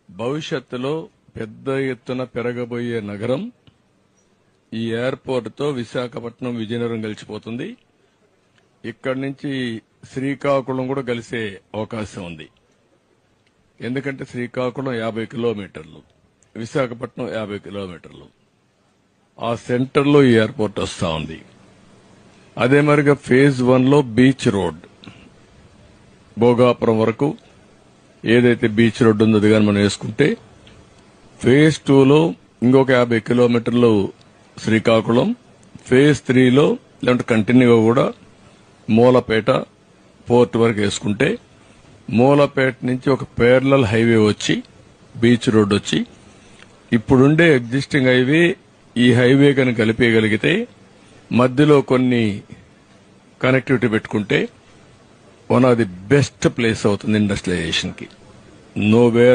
భవిష్యత్తులో పెద్ద ఎత్తున పెరగబోయే నగరం ఈ ఎయిర్పోర్ట్ తో విశాఖపట్నం విజయనగరం కలిసిపోతుంది. ఇక్కడి నుంచి శ్రీకాకుళం కూడా కలిసే అవకాశం ఉంది. ఎందుకంటే శ్రీకాకుళం 50 కిలోమీటర్లు, విశాఖపట్నం 50 కిలోమీటర్లు. ఆ సెంటర్ లో ఈ ఎయిర్పోర్ట్ వస్తా ఉంది. అదే మరిగా ఫేజ్ 1 లో బీచ్ రోడ్ భోగాపురం వరకు ఏదైతే బీచ్ రోడ్ ఉందో అది కానీ మనం వేసుకుంటే, ఫేజ్ 2 లో ఇంకొక 50 కిలోమీటర్లు శ్రీకాకుళం, ఫేజ్ 3 లో లేదంటే కంటిన్యూగా కూడా మూలపేట పోర్ట్ వరకు వేసుకుంటే, మూలపేట నుంచి ఒక పేరలల్ హైవే వచ్చి బీచ్ రోడ్ వచ్చి ఇప్పుడుండే ఎగ్జిస్టింగ్ హైవే ఈ హైవే కనుక కలిపేయగలిగితే మధ్యలో కొన్ని కనెక్టివిటీ పెట్టుకుంటే one of the best place అవుతుంది ఇండస్ట్రియలైజేషన్ కి. నోవేర్